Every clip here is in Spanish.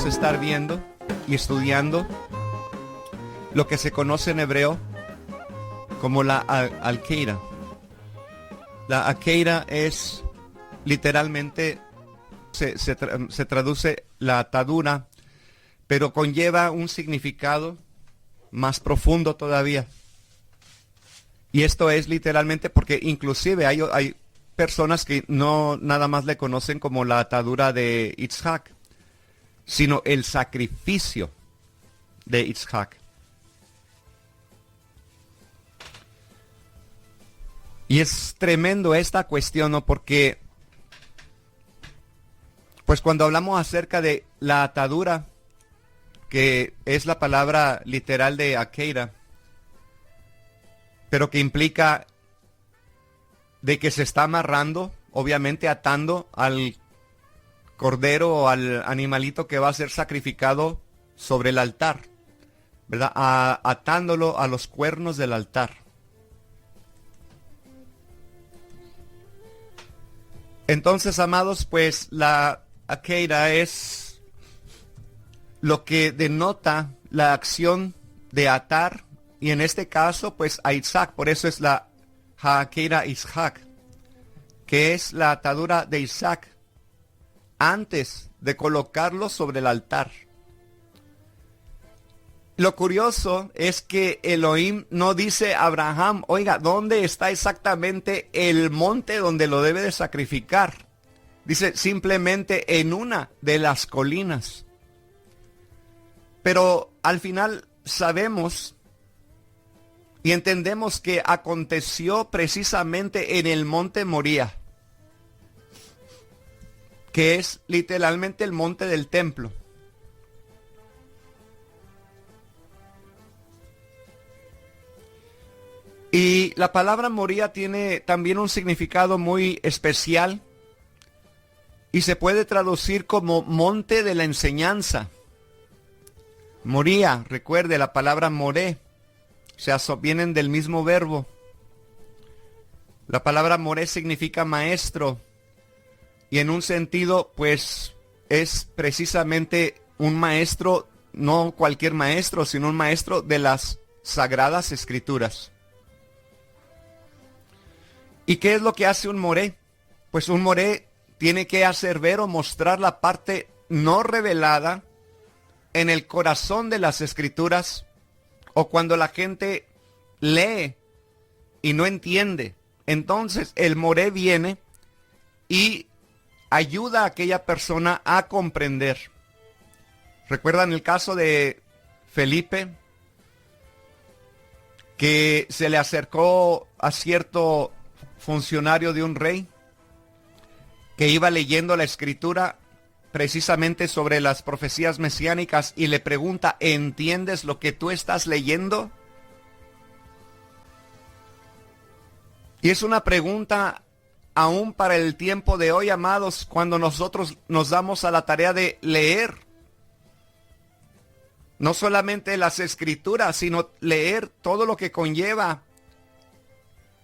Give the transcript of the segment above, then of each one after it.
vamos a estar viendo y estudiando lo que se conoce en hebreo como la Alqueira. La Alqueira es literalmente, se traduce la atadura, pero conlleva un significado más profundo todavía. Y esto es literalmente porque inclusive hay personas que no nada más le conocen como la atadura de Yitzhak, sino el sacrificio de Yitzhak. Y es tremendo esta cuestión, ¿no? Porque pues cuando hablamos acerca de la atadura, que es la palabra literal de Akeira, pero que implica de que se está amarrando, obviamente atando al cordero o al animalito que va a ser sacrificado sobre el altar, ¿verdad? Atándolo a los cuernos del altar. Entonces, amados, pues la Akeira es lo que denota la acción de atar, y en este caso, pues a Isaac, por eso es la Ha'akeira Isaac, que es la atadura de Isaac antes de colocarlo sobre el altar. Lo curioso es que Elohim no dice a Abraham, oiga, ¿dónde está exactamente el monte donde lo debe de sacrificar? Dice simplemente en una de las colinas. Pero al final sabemos y entendemos que aconteció precisamente en el monte Moría, que es literalmente el monte del templo. Y la palabra Moría tiene también un significado muy especial y se puede traducir como monte de la enseñanza. Moría, recuerde la palabra moré, o sea, vienen del mismo verbo. La palabra moré significa maestro y en un sentido pues es precisamente un maestro, no cualquier maestro, sino un maestro de las sagradas escrituras. ¿Y qué es lo que hace un moré? Pues un moré tiene que hacer ver o mostrar la parte no revelada en el corazón de las escrituras, o cuando la gente lee y no entiende. Entonces el moré viene y ayuda a aquella persona a comprender. ¿Recuerdan el caso de Felipe? Que se le acercó a cierto funcionario de un rey que iba leyendo la escritura precisamente sobre las profecías mesiánicas y le pregunta, ¿entiendes lo que tú estás leyendo? Y es una pregunta aún para el tiempo de hoy, amados, cuando nosotros nos damos a la tarea de leer no solamente las escrituras, sino leer todo lo que conlleva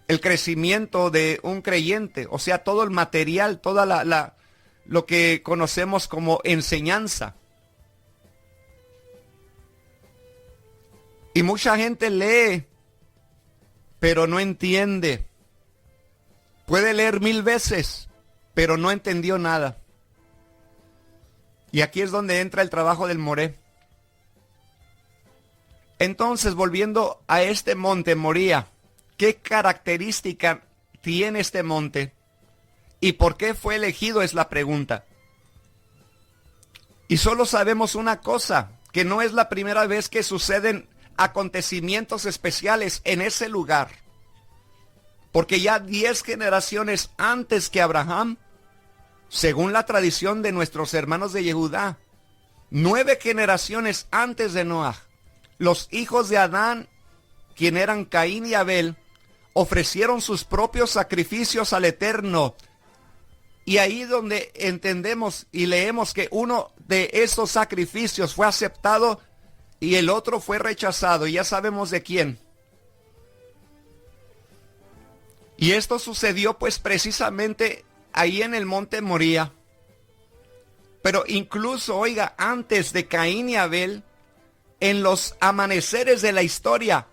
el crecimiento de un creyente, o sea, todo el material, toda lo que conocemos como enseñanza. Y mucha gente lee, pero no entiende. Puede leer 1000 veces, pero no entendió nada. Y aquí es donde entra el trabajo del moré. Entonces, volviendo a este monte Moría, ¿qué característica tiene este monte? ¿Y por qué fue elegido? Es la pregunta. Y solo sabemos una cosa, que no es la primera vez que suceden acontecimientos especiales en ese lugar. Porque ya 10 generaciones antes que Abraham, según la tradición de nuestros hermanos de Yehudá, 9 generaciones antes de Noah, los hijos de Adán, quien eran Caín y Abel, ofrecieron sus propios sacrificios al Eterno. Y ahí donde entendemos y leemos que uno de esos sacrificios fue aceptado y el otro fue rechazado. Y ya sabemos de quién. Y esto sucedió pues precisamente ahí en el monte Moría. Pero incluso, oiga, antes de Caín y Abel, en los amaneceres de la historia,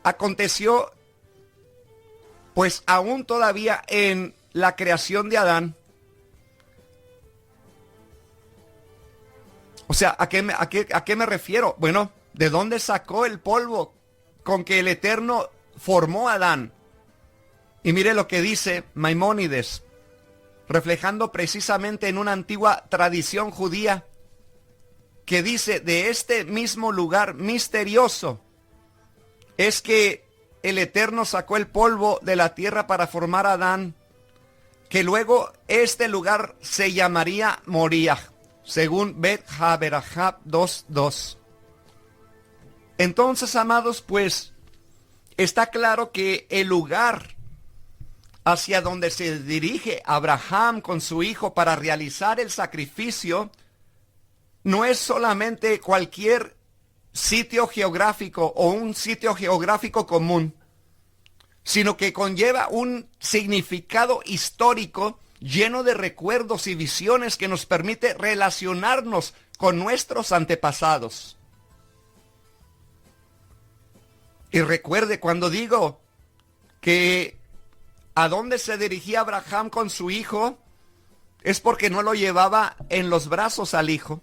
aconteció, pues aún todavía en la creación de Adán. O sea, ¿a qué me refiero? Bueno, ¿de dónde sacó el polvo con que el Eterno formó a Adán? Y mire lo que dice Maimónides, reflejando precisamente en una antigua tradición judía, que dice: de este mismo lugar misterioso es que el Eterno sacó el polvo de la tierra para formar a Adán, que luego este lugar se llamaría Moriah, según Bet Haberahab 2:2. Entonces, amados, pues está claro que el lugar hacia donde se dirige Abraham con su hijo para realizar el sacrificio no es solamente cualquier sitio geográfico o un sitio geográfico común, sino que conlleva un significado histórico lleno de recuerdos y visiones que nos permite relacionarnos con nuestros antepasados. Y recuerde, cuando digo que a dónde se dirigía Abraham con su hijo, es porque no lo llevaba en los brazos al hijo.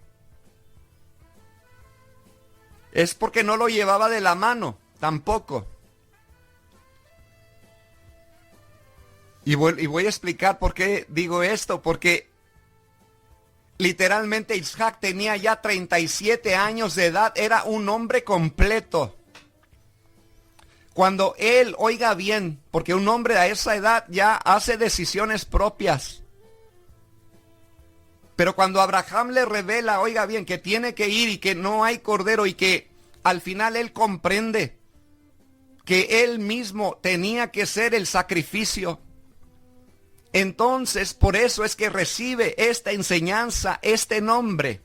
Es porque no lo llevaba de la mano, tampoco. Y voy a explicar por qué digo esto, porque literalmente Isaac tenía ya 37 años de edad, era un hombre completo. Cuando él, oiga bien, porque un hombre a esa edad ya hace decisiones propias. Pero cuando Abraham le revela, oiga bien, que tiene que ir y que no hay cordero y que al final él comprende que él mismo tenía que ser el sacrificio. Entonces, por eso es que recibe esta enseñanza, este nombre,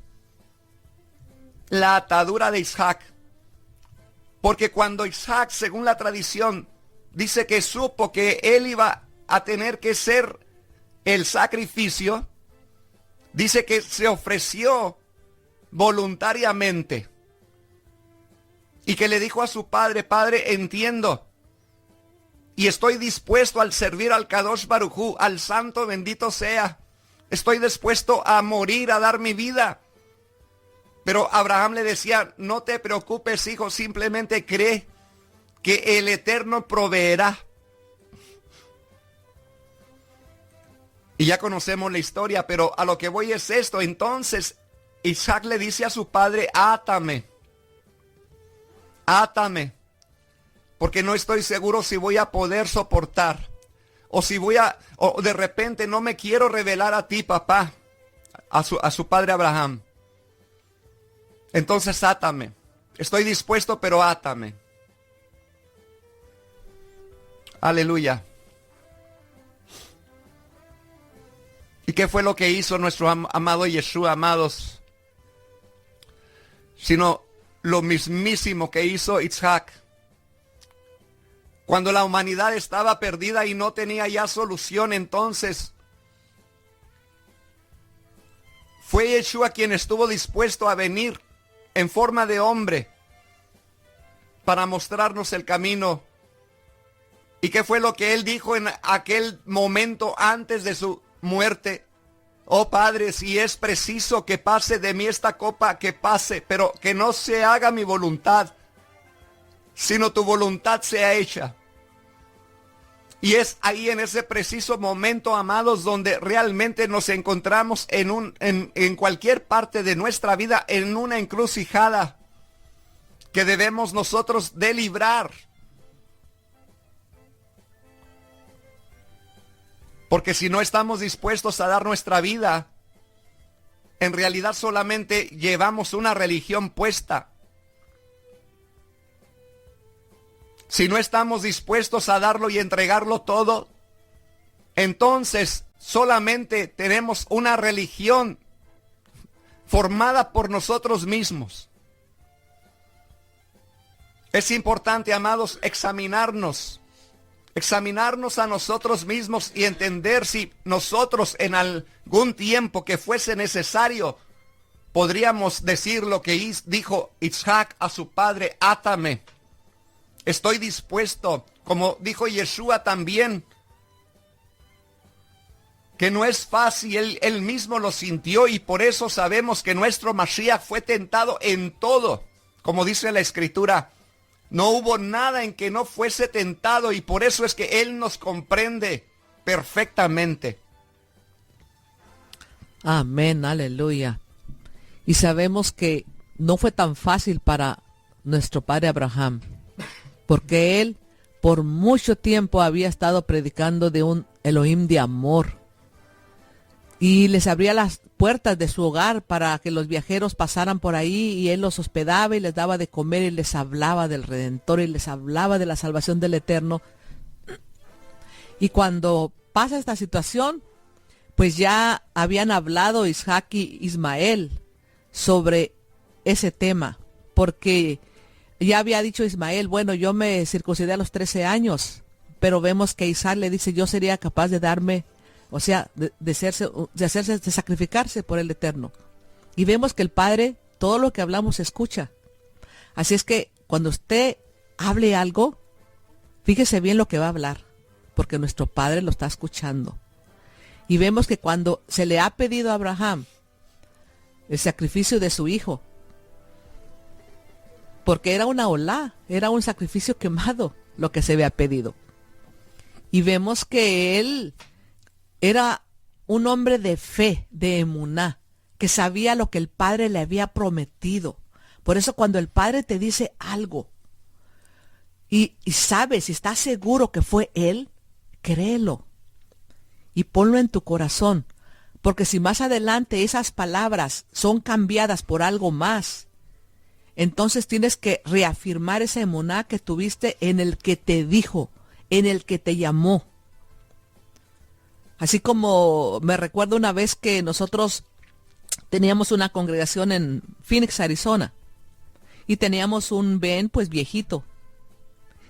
la atadura de Isaac. Porque cuando Isaac, según la tradición, dice que supo que él iba a tener que ser el sacrificio, dice que se ofreció voluntariamente. Y que le dijo a su padre: Padre, entiendo. Y estoy dispuesto al servir al Kadosh Baruj Hu, al Santo bendito sea. Estoy dispuesto a morir, a dar mi vida. Pero Abraham le decía: no te preocupes, hijo, simplemente cree que el Eterno proveerá. Y ya conocemos la historia, pero a lo que voy es esto. Entonces Isaac le dice a su padre: átame, átame, porque no estoy seguro si voy a poder soportar, o si o de repente no me quiero revelar a ti, papá, a su padre Abraham. Entonces átame. Estoy dispuesto, pero átame. Aleluya. ¿Y qué fue lo que hizo nuestro amado Yeshua, amados? Sino lo mismísimo que hizo Isaac. Cuando la humanidad estaba perdida y no tenía ya solución, entonces fue Yeshua quien estuvo dispuesto a venir en forma de hombre para mostrarnos el camino. ¿Y qué fue lo que él dijo en aquel momento antes de su muerte? Oh Padre, si es preciso que pase de mí esta copa, que pase, pero que no se haga mi voluntad, sino tu voluntad sea hecha. Y es ahí en ese preciso momento, amados, donde realmente nos encontramos en cualquier parte de nuestra vida, en una encrucijada que debemos nosotros de librar. Porque si no estamos dispuestos a dar nuestra vida, en realidad solamente llevamos una religión puesta. Si no estamos dispuestos a darlo y entregarlo todo, entonces solamente tenemos una religión formada por nosotros mismos. Es importante, amados, examinarnos examinarnos a nosotros mismos y entender si nosotros en algún tiempo que fuese necesario podríamos decir lo que dijo Isaac a su padre: átame. Estoy dispuesto, como dijo Yeshua también, que no es fácil, él mismo lo sintió, y por eso sabemos que nuestro Mashiach fue tentado en todo. Como dice la Escritura, no hubo nada en que no fuese tentado, y por eso es que Él nos comprende perfectamente. Amén, aleluya. Y sabemos que no fue tan fácil para nuestro padre Abraham, porque él por mucho tiempo había estado predicando de un Elohim de amor, y les abría las puertas de su hogar para que los viajeros pasaran por ahí, y él los hospedaba y les daba de comer y les hablaba del Redentor y les hablaba de la salvación del Eterno. Y cuando pasa esta situación, pues ya habían hablado Isaac y Ismael sobre ese tema, porque ya había dicho Ismael: bueno, yo me circuncidé a los 13 años, pero vemos que Isaac le dice: yo sería capaz de darme, o sea, de sacrificarse por el Eterno. Y vemos que el Padre, todo lo que hablamos, escucha. Así es que cuando usted hable algo, fíjese bien lo que va a hablar, porque nuestro Padre lo está escuchando. Y vemos que cuando se le ha pedido a Abraham el sacrificio de su hijo, porque era una olá, era un sacrificio quemado lo que se había pedido. Y vemos que él era un hombre de fe, de emuná, que sabía lo que el Padre le había prometido. Por eso cuando el Padre te dice algo y sabes, si estás seguro que fue Él, créelo y ponlo en tu corazón. Porque si más adelante esas palabras son cambiadas por algo más, entonces tienes que reafirmar esa emuná que tuviste en el que te dijo, en el que te llamó. Así como me recuerdo una vez que nosotros teníamos una congregación en Phoenix, Arizona, y teníamos un Ben pues viejito.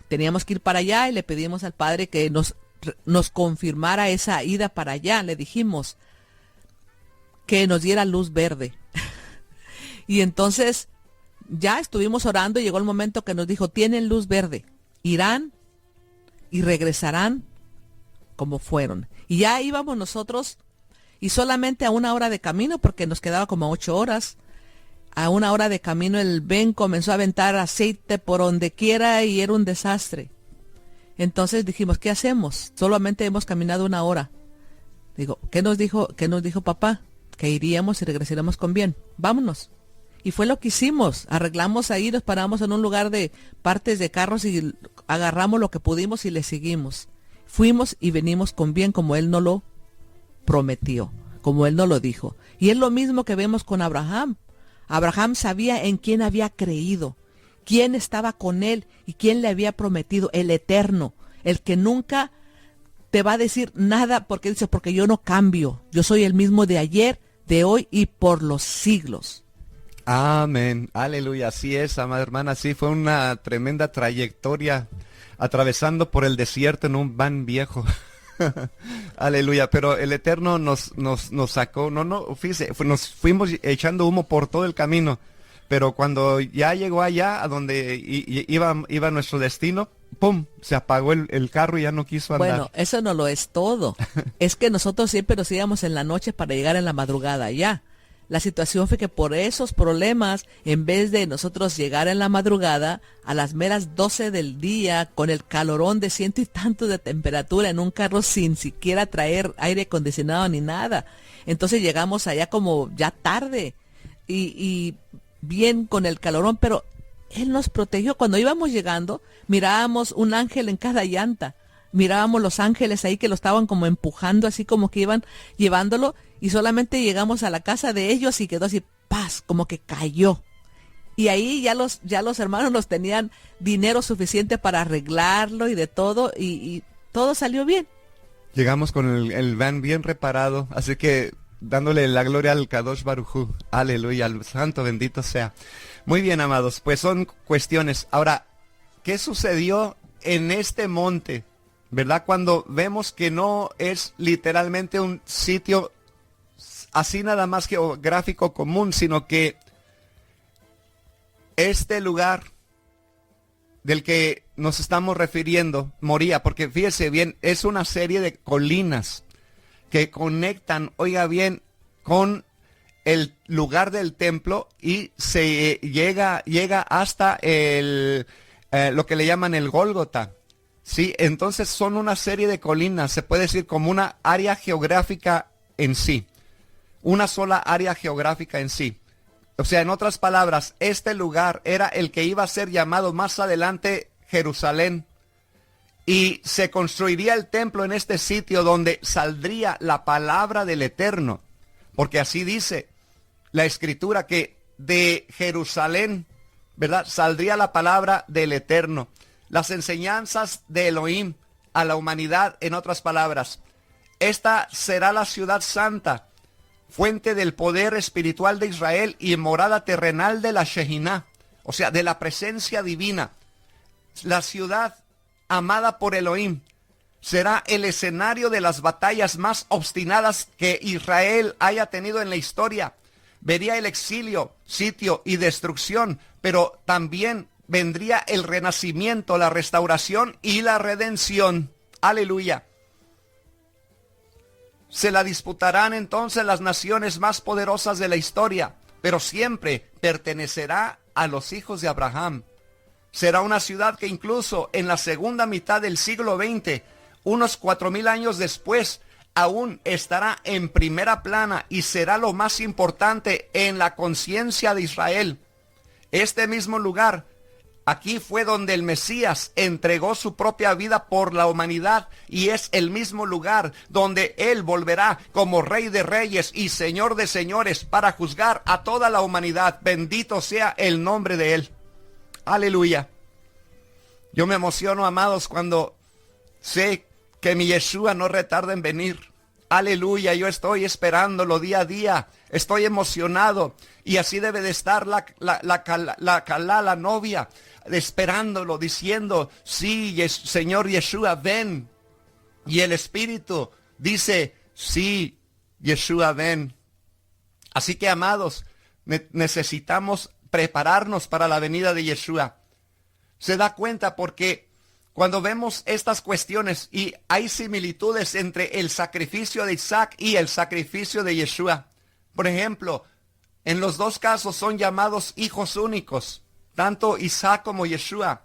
Teníamos que ir para allá y le pedimos al Padre que nos confirmara esa ida para allá. Le dijimos que nos diera luz verde. Y entonces ya estuvimos orando y llegó el momento que nos dijo: tienen luz verde, irán y regresarán como fueron. Y ya íbamos nosotros, y solamente a 1 hora de camino, porque nos quedaba como 8 horas, a 1 hora de camino el Ben comenzó a aventar aceite por donde quiera y era un desastre. Entonces dijimos: ¿qué hacemos? Solamente hemos caminado 1 hora. Digo, ¿qué nos dijo papá? Que iríamos y regresaremos con bien. Vámonos. Y fue lo que hicimos. Arreglamos ahí, nos paramos en un lugar de partes de carros y agarramos lo que pudimos y le seguimos. Fuimos y venimos con bien, como Él nos lo prometió, como Él nos lo dijo. Y es lo mismo que vemos con Abraham. Abraham sabía en quién había creído, quién estaba con él y quién le había prometido: el Eterno, el que nunca te va a decir nada, porque dice: porque yo no cambio, yo soy el mismo de ayer, de hoy y por los siglos. Amén, aleluya, así es, amada hermana, sí, fue una tremenda trayectoria atravesando por el desierto en un van viejo. Aleluya, pero el Eterno nos sacó, fíjese, nos fuimos echando humo por todo el camino, pero cuando ya llegó allá a donde iba nuestro destino, ¡pum!, se apagó el carro y ya no quiso andar. Bueno, eso no lo es todo. Es que nosotros siempre nos íbamos en la noche para llegar en la madrugada allá. La situación fue que por esos problemas, en vez de nosotros llegar en la madrugada, a las meras 12 del día, con el calorón de 100 y tantos de temperatura en un carro sin siquiera traer aire acondicionado ni nada. Entonces llegamos allá como ya tarde y bien con el calorón, pero Él nos protegió. Cuando íbamos llegando, mirábamos un ángel en cada llanta. Mirábamos los ángeles ahí que lo estaban como empujando, así como que iban llevándolo, y solamente llegamos a la casa de ellos y quedó así, paz, como que cayó. Y ahí ya los hermanos nos tenían dinero suficiente para arreglarlo y de todo, y todo salió bien. Llegamos con el van bien reparado, así que dándole la gloria al Kadosh Baruj Hu. Aleluya, al santo bendito sea. Muy bien, amados, pues son cuestiones. Ahora, ¿qué sucedió en este monte ¿verdad? Cuando vemos que no es literalmente un sitio así nada más geográfico común, sino que este lugar del que nos estamos refiriendo, Moría, porque fíjese bien, es una serie de colinas que conectan, oiga bien, con el lugar del templo y se llega hasta lo que le llaman el Gólgota. Sí, entonces son una serie de colinas, se puede decir como una área geográfica en sí, una sola área geográfica en sí. O sea, en otras palabras, este lugar era el que iba a ser llamado más adelante Jerusalén. Y se construiría el templo en este sitio donde saldría la palabra del Eterno. Porque así dice la Escritura que de Jerusalén, ¿verdad?, saldría la palabra del Eterno. Las enseñanzas de Elohim a la humanidad, en otras palabras. Esta será la ciudad santa, fuente del poder espiritual de Israel y morada terrenal de la Shehinah, o sea, de la presencia divina. La ciudad amada por Elohim será el escenario de las batallas más obstinadas que Israel haya tenido en la historia. Vería el exilio, sitio y destrucción, pero también vendría el renacimiento, la restauración y la redención. Aleluya. Se la disputarán entonces las naciones más poderosas de la historia, pero siempre pertenecerá a los hijos de Abraham. Será una ciudad que incluso en la segunda mitad del siglo XX, unos 4000 años después, aún estará en primera plana y será lo más importante en la conciencia de Israel. Este mismo lugar, aquí fue donde el Mesías entregó su propia vida por la humanidad y es el mismo lugar donde Él volverá como Rey de Reyes y Señor de Señores para juzgar a toda la humanidad. Bendito sea el nombre de Él. Aleluya. Yo me emociono, amados, cuando sé que mi Yeshua no retarda en venir. Aleluya, yo estoy esperándolo día a día. Estoy emocionado. Y así debe de estar la novia, esperándolo, diciendo, sí, Señor Yeshua, ven. Y el Espíritu dice, sí, Yeshua, ven. Así que, amados, necesitamos prepararnos para la venida de Yeshua. Se da cuenta porque cuando vemos estas cuestiones y hay similitudes entre el sacrificio de Isaac y el sacrificio de Yeshua. Por ejemplo, en los dos casos son llamados hijos únicos, tanto Isaac como Yeshua.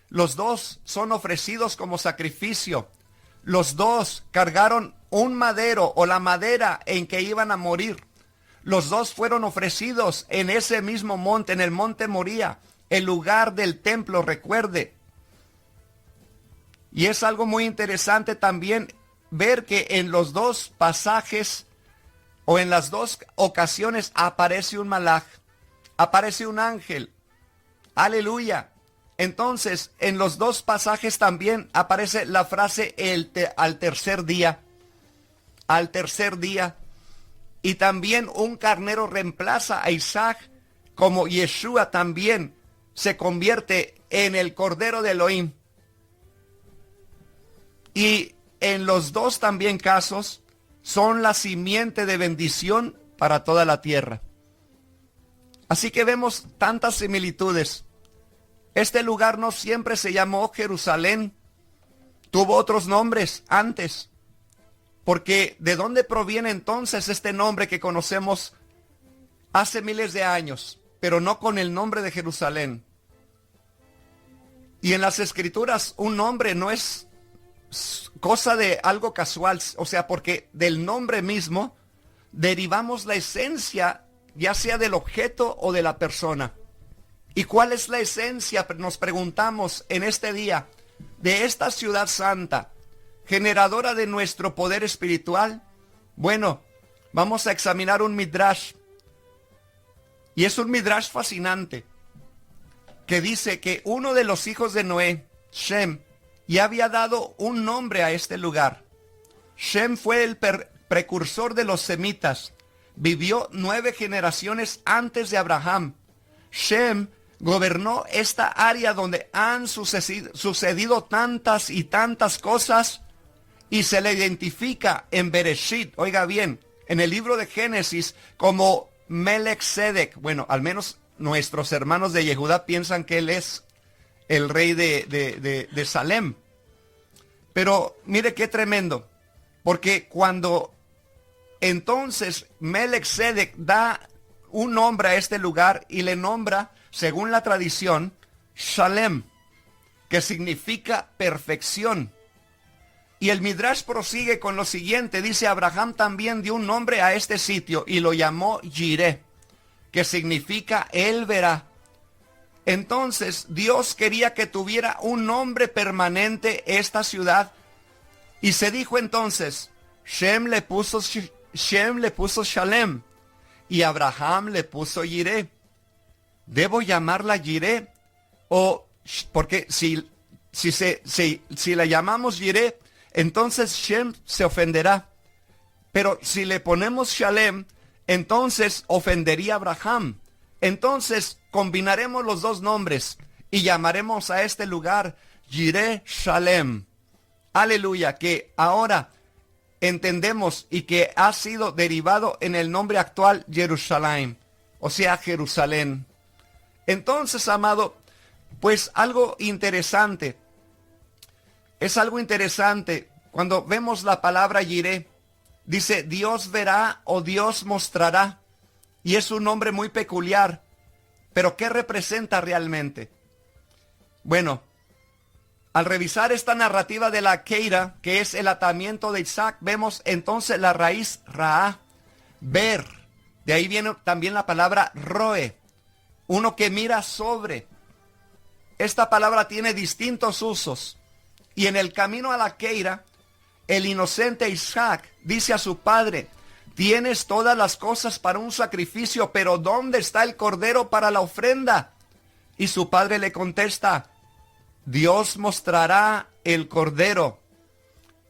Los dos son ofrecidos como sacrificio. Los dos cargaron un madero o la madera en que iban a morir. Los dos fueron ofrecidos en ese mismo monte, en el monte Moría, el lugar del templo, recuerde. Y es algo muy interesante también ver que en los dos pasajes o en las dos ocasiones aparece un malaj, aparece un ángel. Aleluya. Entonces, en los dos pasajes también aparece la frase al tercer día. Al tercer día. Y también un carnero reemplaza a Isaac, como Yeshua también se convierte en el Cordero de Elohim. Y en los dos también casos son la simiente de bendición para toda la tierra. Así que vemos tantas similitudes. Este lugar no siempre se llamó Jerusalén. Tuvo otros nombres antes. Porque ¿de dónde proviene entonces este nombre que conocemos hace miles de años, pero no con el nombre de Jerusalén? Y en las Escrituras un nombre no es cosa de algo casual, o sea, porque del nombre mismo derivamos la esencia, ya sea del objeto o de la persona. ¿Y cuál es la esencia? Nos preguntamos en este día de esta ciudad santa, generadora de nuestro poder espiritual. Bueno, vamos a examinar un midrash. Y es un midrash fascinante, que dice que uno de los hijos de Noé, Shem, ya había dado un nombre a este lugar. Shem fue el precursor de los semitas. Vivió 9 generaciones antes de Abraham. Shem gobernó esta área donde han sucedido tantas y tantas cosas, y se le identifica en Bereshit, oiga bien, en el libro de Génesis como Melech-Sedec. Bueno, al menos nuestros hermanos de Yehudá piensan que él es el rey de Salem. Pero mire qué tremendo, porque cuando entonces Melech-Sedec da un nombre a este lugar y le nombra, según la tradición, Shalem, que significa perfección. Y el Midrash prosigue con lo siguiente, dice: Abraham también dio un nombre a este sitio y lo llamó Yireh, que significa él verá. Entonces Dios quería que tuviera un nombre permanente esta ciudad, y se dijo entonces, Shem le puso Shalem, y Abraham le puso Yireh. ¿Debo llamarla Yireh? O porque si la llamamos Yireh, entonces Shem se ofenderá. Pero si le ponemos Shalem, entonces ofendería a Abraham. Entonces combinaremos los dos nombres y llamaremos a este lugar Yireh Shalem. Aleluya, que ahora entendemos y que ha sido derivado en el nombre actual Jerusalén, o sea, Jerusalén. Entonces, amado, pues algo interesante. Es algo interesante cuando vemos la palabra Yireh. Dice Dios verá o Dios mostrará. Y es un nombre muy peculiar. Pero ¿qué representa realmente? Bueno, al revisar esta narrativa de la Keira, que es el atamiento de Isaac, vemos entonces la raíz Raá, ver. De ahí viene también la palabra Roe, uno que mira sobre. Esta palabra tiene distintos usos. Y en el camino a la Keira, el inocente Isaac dice a su padre: tienes todas las cosas para un sacrificio, pero ¿dónde está el cordero para la ofrenda? Y su padre le contesta: Dios mostrará el cordero.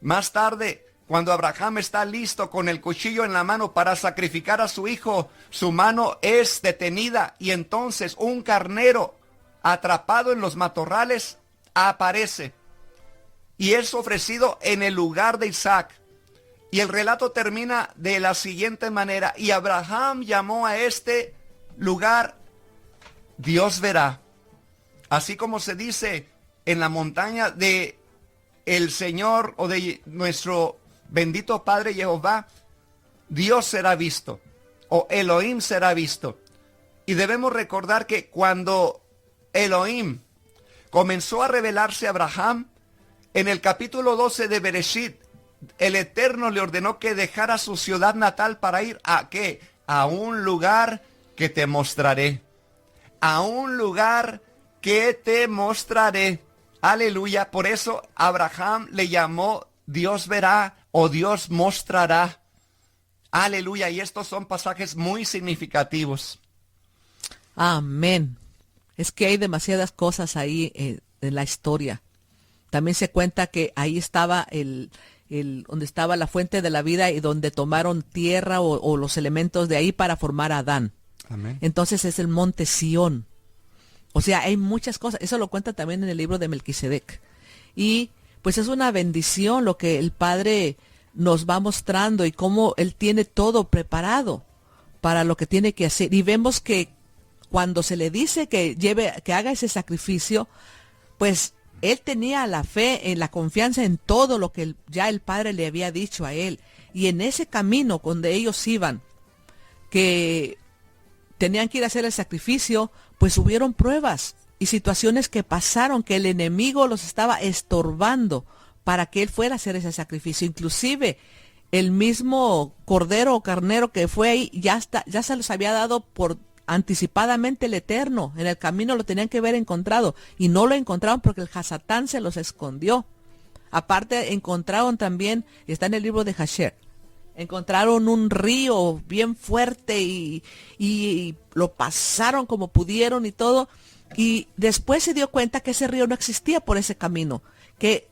Más tarde, cuando Abraham está listo con el cuchillo en la mano para sacrificar a su hijo, su mano es detenida y entonces un carnero atrapado en los matorrales aparece y es ofrecido en el lugar de Isaac. Y el relato termina de la siguiente manera: y Abraham llamó a este lugar Dios verá. Así como se dice en la montaña de el Señor o de nuestro bendito Padre Jehová, Dios será visto o Elohim será visto. Y debemos recordar que cuando Elohim comenzó a revelarse a Abraham, en el capítulo 12 de Bereshit, el Eterno le ordenó que dejara su ciudad natal para ir ¿a qué? A un lugar que te mostraré. A un lugar que te mostraré. Aleluya. Por eso Abraham le llamó Dios verá o Dios mostrará. Aleluya. Y estos son pasajes muy significativos. Amén. Es que hay demasiadas cosas ahí en la historia. También se cuenta que ahí estaba donde estaba la fuente de la vida y donde tomaron tierra o los elementos de ahí para formar a Adán. Amén. Entonces es el monte Sión. O sea, hay muchas cosas. Eso lo cuenta también en el libro de Melquisedec. Y pues es una bendición lo que el Padre nos va mostrando y cómo Él tiene todo preparado para lo que tiene que hacer. Y vemos que cuando se le dice que haga ese sacrificio, pues Él tenía la fe, en la confianza en todo lo que ya el Padre le había dicho a él. Y en ese camino donde ellos iban, que tenían que ir a hacer el sacrificio, pues hubieron pruebas y situaciones que pasaron, que el enemigo los estaba estorbando para que él fuera a hacer ese sacrificio. Inclusive el mismo cordero o carnero que fue ahí, ya se los había dado por anticipadamente el Eterno. En el camino lo tenían que haber encontrado y no lo encontraron porque el Hasatán se los escondió. Aparte encontraron también, está en el libro de Jasher, encontraron un río bien fuerte y lo pasaron como pudieron y todo. Y después se dio cuenta que ese río no existía por ese camino, que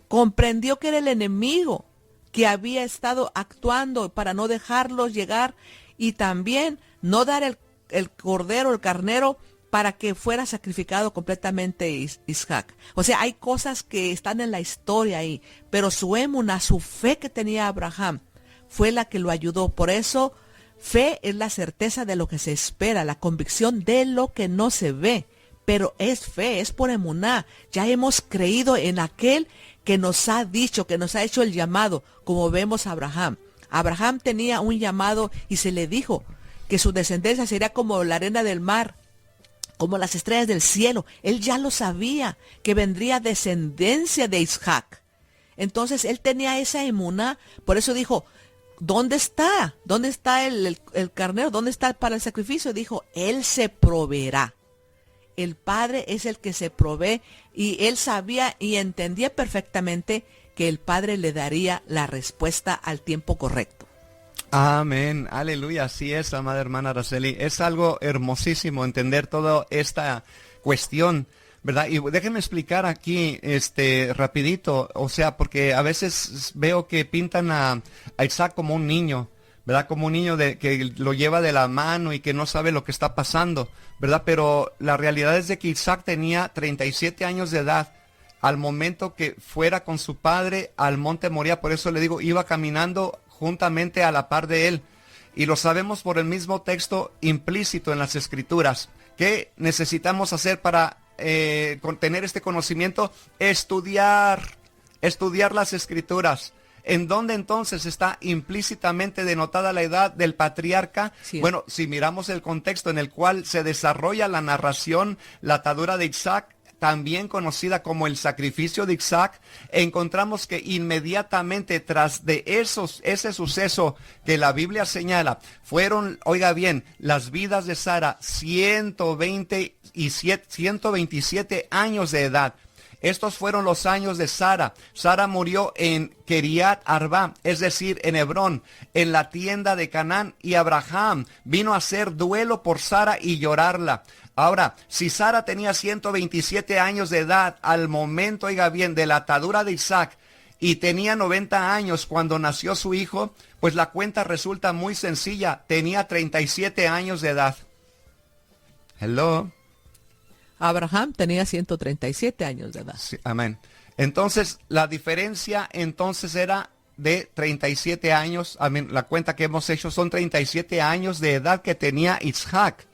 comprendió que era el enemigo que había estado actuando para no dejarlos llegar y también no dar el cordero, el carnero, para que fuera sacrificado completamente Isaac. O sea, hay cosas que están en la historia ahí, pero su émuna, su fe que tenía Abraham, fue la que lo ayudó. Por eso, fe es la certeza de lo que se espera, la convicción de lo que no se ve. Pero es fe, es por emuná. Ya hemos creído en aquel que nos ha dicho, que nos ha hecho el llamado, como vemos a Abraham. Abraham tenía un llamado y se le dijo que su descendencia sería como la arena del mar, como las estrellas del cielo. Él ya lo sabía, que vendría descendencia de Isaac. Entonces él tenía esa emuná, por eso dijo, ¿dónde está? ¿Dónde está el carnero? ¿Dónde está para el sacrificio? Dijo, él se proveerá. El Padre es el que se provee, y él sabía y entendía perfectamente que el Padre le daría la respuesta al tiempo correcto. Amén, aleluya, así es, amada hermana Araceli. Es algo hermosísimo entender toda esta cuestión, ¿verdad? Y déjenme explicar aquí, rapidito, o sea, porque a veces veo que pintan a Isaac como un niño, ¿verdad? Como un niño que lo lleva de la mano y que no sabe lo que está pasando, ¿verdad? Pero la realidad es de que Isaac tenía 37 años de edad al momento que fuera con su padre al monte Moría. Por eso le digo, iba caminando juntamente a la par de él. Y lo sabemos por el mismo texto implícito en las Escrituras. ¿Qué necesitamos hacer para tener este conocimiento? Estudiar las Escrituras. ¿En dónde entonces está implícitamente denotada la edad del patriarca? Sí. Bueno, si miramos el contexto en el cual se desarrolla la narración, la atadura de Isaac, también conocida como el sacrificio de Isaac, encontramos que inmediatamente tras de ese suceso que la Biblia señala, fueron, oiga bien, las vidas de Sara, 127 años de edad. Estos fueron los años de Sara. Sara murió en Kiriat Arba, es decir, en Hebrón, en la tienda de Canaán, y Abraham vino a hacer duelo por Sara y llorarla. Ahora, si Sara tenía 127 años de edad al momento, oiga bien, de la atadura de Isaac, y tenía 90 años cuando nació su hijo, pues la cuenta resulta muy sencilla. Tenía 37 años de edad. Hello. Abraham tenía 137 años de edad. Sí, amén. Entonces, la diferencia entonces era de 37 años. Amén. La cuenta que hemos hecho son 37 años de edad que tenía Isaac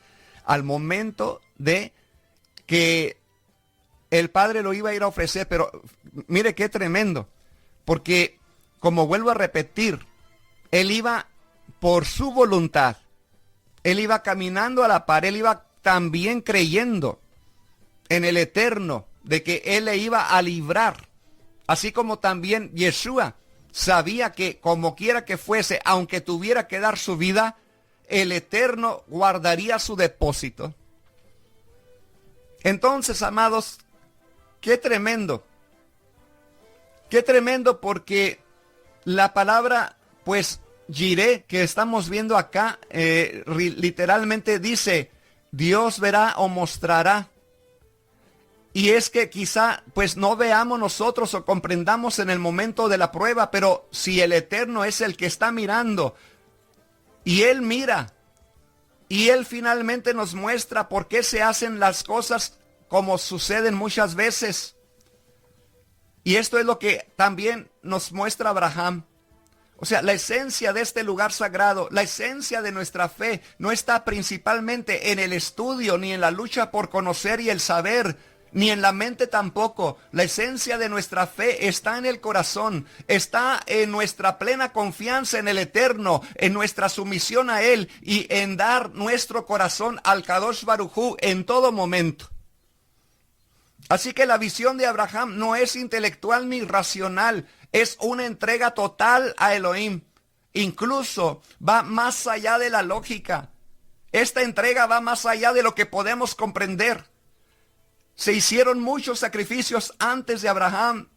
al momento de que el padre lo iba a ir a ofrecer. Pero mire qué tremendo. Porque, como vuelvo a repetir, él iba por su voluntad. Él iba caminando a la par. Él iba también creyendo en el Eterno, de que él le iba a librar, así como también Yeshua sabía que como quiera que fuese, aunque tuviera que dar su vida, el Eterno guardaría su depósito. Entonces, amados, qué tremendo porque la palabra, pues, Jireh, que estamos viendo acá, literalmente dice, Dios verá o mostrará. Y es que quizá pues no veamos nosotros o comprendamos en el momento de la prueba, pero si el Eterno es el que está mirando, y Él mira, y Él finalmente nos muestra por qué se hacen las cosas como suceden muchas veces. Y esto es lo que también nos muestra Abraham. O sea, la esencia de este lugar sagrado, la esencia de nuestra fe, no está principalmente en el estudio, ni en la lucha por conocer y el saber, ni en la mente tampoco. La esencia de nuestra fe está en el corazón, está en nuestra plena confianza en el Eterno, en nuestra sumisión a Él y en dar nuestro corazón al Kadosh Baruj Hu en todo momento. Así que la visión de Abraham no es intelectual ni racional, es una entrega total a Elohim. Incluso va más allá de la lógica. Esta entrega va más allá de lo que podemos comprender. Se hicieron muchos sacrificios antes de Abraham,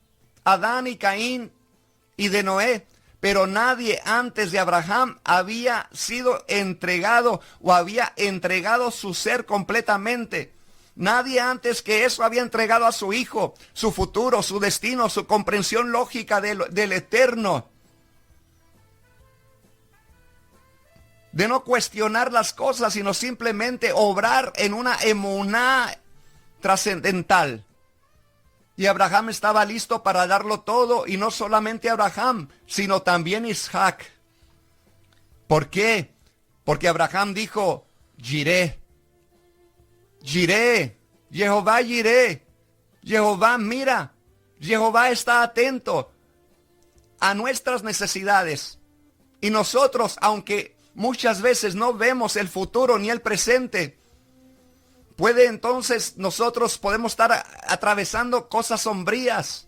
Adán y Caín y de Noé, pero nadie antes de Abraham había sido entregado o había entregado su ser completamente. Nadie antes que eso había entregado a su hijo, su futuro, su destino, su comprensión lógica del Eterno. de no cuestionar las cosas, sino simplemente obrar en una emuná trascendental. Y Abraham estaba listo para darlo todo, y no solamente Abraham, sino también Isaac. ¿Por qué? Porque Abraham dijo, Jiré, Jehová Jiré, Jehová mira, Jehová está atento a nuestras necesidades. Y nosotros, aunque muchas veces no vemos el futuro ni el presente, puede entonces nosotros podemos estar atravesando cosas sombrías,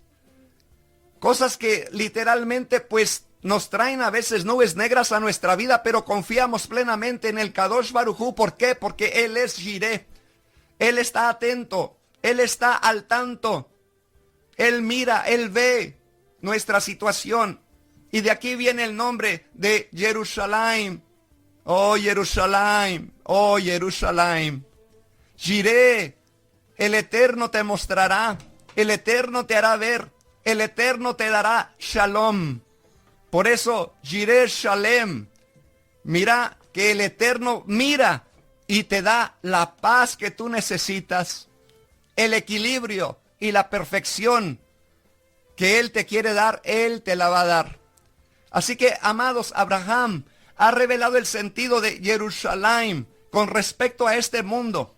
cosas que literalmente pues nos traen a veces nubes negras a nuestra vida, pero confiamos plenamente en el Kadosh Baruj Hu. ¿Por qué? Porque Él es Jireh. Él está atento, Él está al tanto, Él mira, Él ve nuestra situación. Y de aquí viene el nombre de Jerusalén. Oh Jerusalén, oh Jerusalén. Jireh, el Eterno te mostrará, el Eterno te hará ver, el Eterno te dará Shalom. Por eso, Jireh Shalem, mira que el Eterno mira y te da la paz que tú necesitas, el equilibrio y la perfección que Él te quiere dar, Él te la va a dar. Así que, amados, Abraham ha revelado el sentido de Jerusalén con respecto a este mundo.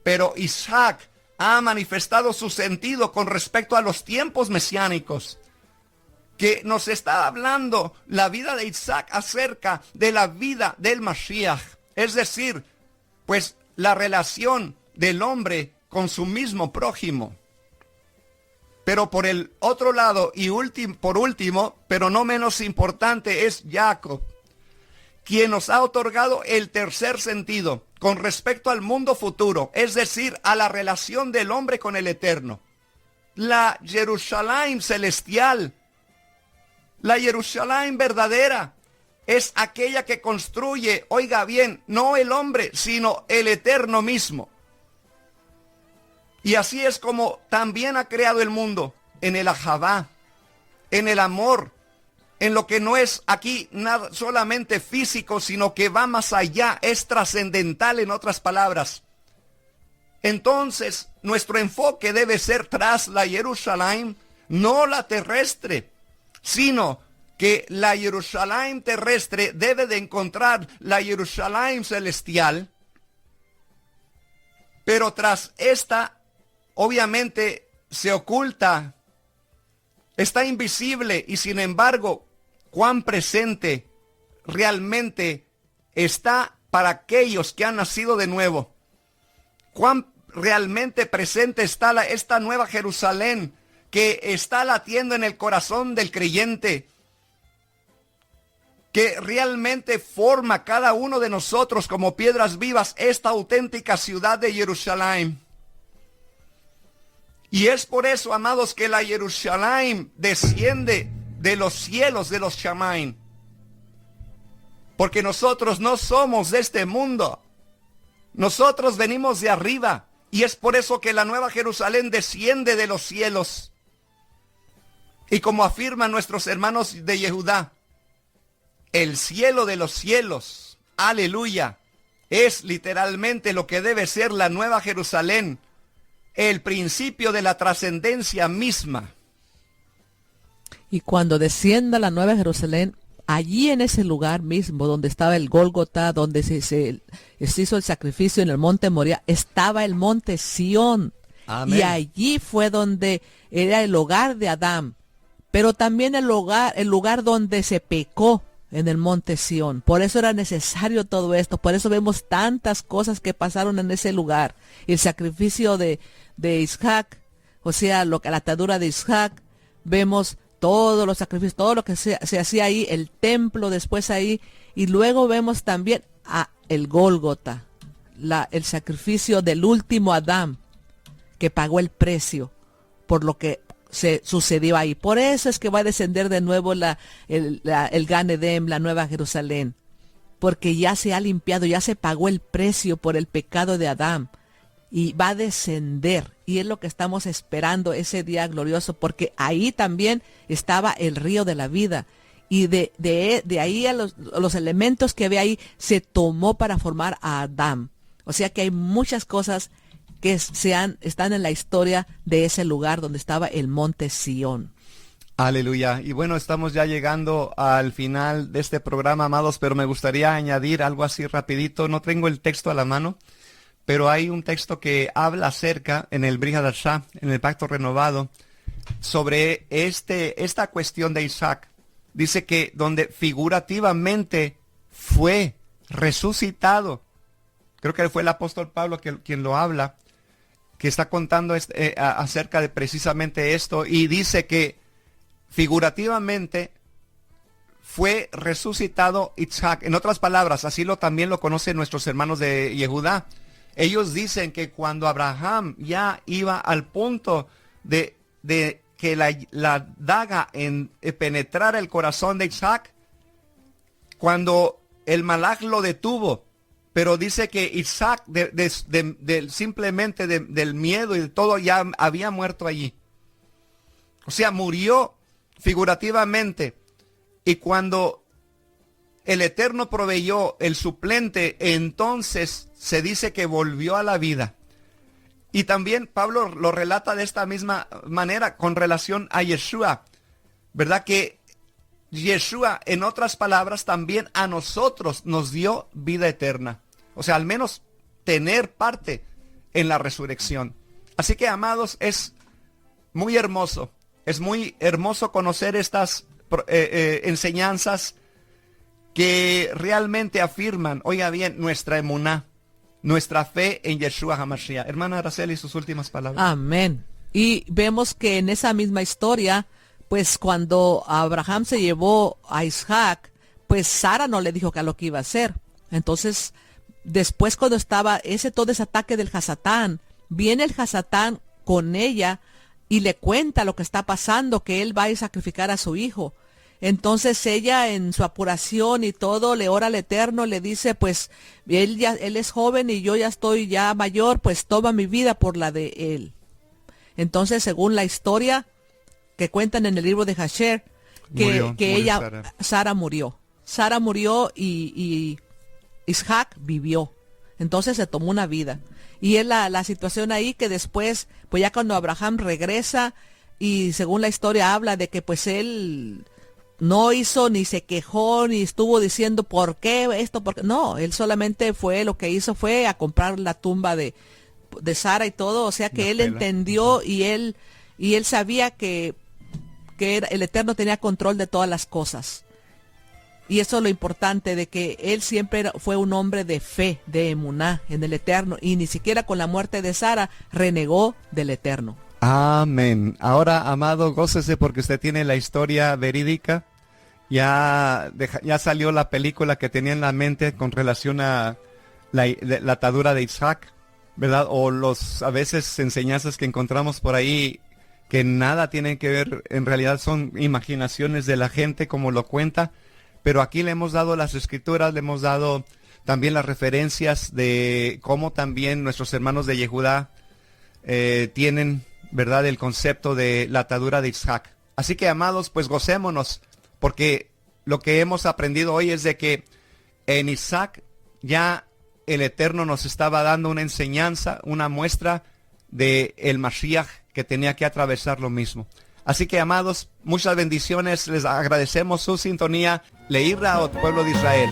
Pero Isaac ha manifestado su sentido con respecto a los tiempos mesiánicos, que nos está hablando la vida de Isaac acerca de la vida del Mashiach. Es decir, pues la relación del hombre con su mismo prójimo. Pero por el otro lado, y por último, pero no menos importante, es Jacob, quien nos ha otorgado el tercer sentido con respecto al mundo futuro, es decir, a la relación del hombre con el Eterno. La Jerusalén celestial, la Jerusalén verdadera, es aquella que construye, oiga bien, no el hombre, sino el Eterno mismo. Y así es como también ha creado el mundo, en el ahabá, en el amor, en lo que no es aquí nada solamente físico, sino que va más allá, es trascendental en otras palabras. Entonces, nuestro enfoque debe ser tras la Jerusalén, no la terrestre, sino que la Jerusalén terrestre debe de encontrar la Jerusalén celestial, pero tras esta, obviamente, se oculta, está invisible, y sin embargo, cuán presente realmente está para aquellos que han nacido de nuevo. Cuán realmente presente está esta nueva Jerusalén que está latiendo en el corazón del creyente, que realmente forma cada uno de nosotros como piedras vivas esta auténtica ciudad de Jerusalén. Y es por eso, amados, que la Jerusalén desciende de los cielos de los Shamaim. Porque nosotros no somos de este mundo. Nosotros venimos de arriba. Y es por eso que la nueva Jerusalén desciende de los cielos. Y como afirman nuestros hermanos de Yehudá, el cielo de los cielos, aleluya, es literalmente lo que debe ser la nueva Jerusalén, el principio de la trascendencia misma. Y cuando descienda la nueva Jerusalén, allí en ese lugar mismo donde estaba el Gólgota, donde se hizo el sacrificio en el monte Moria, estaba el monte Sión. Amén. Y allí fue donde era el hogar de Adán, pero también el lugar donde se pecó, en el monte Sión. Por eso era necesario todo esto. Por eso vemos tantas cosas que pasaron en ese lugar. El sacrificio de Isaac, o sea, la atadura de Isaac. Vemos todos los sacrificios, todo lo que se hacía ahí, el templo después ahí. Y luego vemos también el Gólgota, el sacrificio del último Adán, que pagó el precio por lo que se sucedió ahí. Por eso es que va a descender de nuevo el Gan Edem, la nueva Jerusalén, porque ya se ha limpiado, ya se pagó el precio por el pecado de Adán, y va a descender, y es lo que estamos esperando ese día glorioso, porque ahí también estaba el río de la vida, Y de ahí a los elementos que ve ahí se tomó para formar a Adán. O sea que hay muchas cosas que están en la historia de ese lugar donde estaba el monte Sión. Aleluya. Y bueno, estamos ya llegando al final de este programa, amados, pero me gustaría añadir algo así rapidito. No tengo el texto a la mano, pero hay un texto que habla acerca en el Brit Hadashah, en el Pacto Renovado, sobre esta cuestión de Isaac. Dice que donde figurativamente fue resucitado. Creo que fue el apóstol Pablo quien lo habla, que está contando acerca de precisamente esto, y dice que figurativamente fue resucitado Isaac. En otras palabras, así también lo conocen nuestros hermanos de Yehudá. Ellos dicen que cuando Abraham ya iba al punto de que la daga penetrara el corazón de Isaac, cuando el malaj lo detuvo, pero dice que Isaac simplemente del miedo y de todo ya había muerto allí. O sea, murió figurativamente. Y cuando el Eterno proveyó el suplente, entonces se dice que volvió a la vida. Y también Pablo lo relata de esta misma manera con relación a Yeshua, ¿verdad? Que Yeshua, en otras palabras, también a nosotros nos dio vida eterna. O sea, al menos tener parte en la resurrección. Así que, amados, es muy hermoso conocer estas enseñanzas que realmente afirman, oiga bien, nuestra emuná, nuestra fe en Yeshua HaMashiach. Hermana Araceli, sus últimas palabras. Amén. Y vemos que en esa misma historia, pues cuando Abraham se llevó a Isaac, pues Sara no le dijo que lo que iba a hacer. Entonces, después cuando estaba todo ese ataque del Hasatán, viene el Hasatán con ella y le cuenta lo que está pasando, que él va a sacrificar a su hijo. Entonces ella, en su apuración y todo, le ora al Eterno, le dice, pues él es joven y yo ya estoy ya mayor, pues toma mi vida por la de él. Entonces, según la historia que cuentan en el libro de Jasher, Sara murió. Sara murió y Isaac vivió. Entonces se tomó una vida. Y es la situación ahí que después, pues ya cuando Abraham regresa, y según la historia habla de que pues él no hizo, ni se quejó, ni estuvo diciendo por qué esto, por qué. No, él solamente lo que hizo fue a comprar la tumba de Sara y todo. O sea que él entendió y él sabía que el Eterno tenía control de todas las cosas. Y eso es lo importante, de que él siempre fue un hombre de fe, de emuná en el Eterno, y ni siquiera con la muerte de Sara renegó del Eterno. Amén. Ahora, amado, gócese porque usted tiene la historia verídica. Ya salió la película que tenía en la mente con relación a la atadura de Isaac, ¿verdad? O a veces enseñanzas que encontramos por ahí que nada tienen que ver, en realidad son imaginaciones de la gente como lo cuenta. Pero aquí le hemos dado las escrituras, le hemos dado también las referencias de cómo también nuestros hermanos de Yehudá tienen, ¿verdad?, el concepto de la atadura de Isaac. Así que, amados, pues gocémonos, porque lo que hemos aprendido hoy es de que en Isaac ya el Eterno nos estaba dando una enseñanza, una muestra de el Mashiach que tenía que atravesar lo mismo. Así que, amados, muchas bendiciones, les agradecemos su sintonía. Leí Raot, pueblo de Israel.